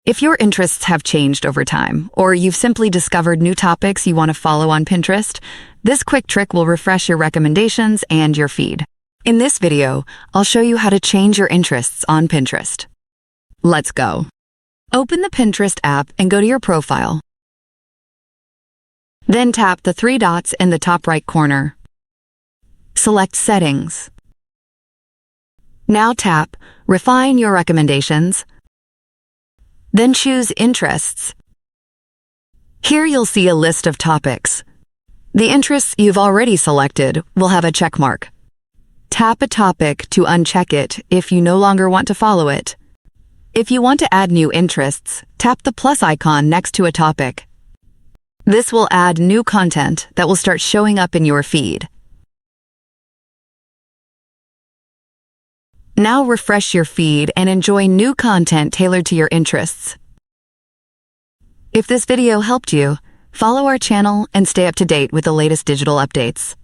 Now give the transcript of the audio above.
If your interests have changed over time, or you've simply discovered new topics you want to follow on Pinterest, this quick trick will refresh your recommendations and your feed. In this video, I'll show you how to change your interests on Pinterest. Let's go. Open the Pinterest app and go to your profile. Then tap the three dots in the top right corner. Select Settings. Now tap Refine your recommendations. Then choose Interests. Here you'll see a list of topics. The interests you've already selected will have a check mark. Tap a topic to uncheck it if you no longer want to follow it. If you want to add new interests, tap the plus icon next to a topic. This will add new content that will start showing up in your feed. Now refresh your feed and enjoy new content tailored to your interests. If this video helped you, follow our channel and stay up to date with the latest digital updates.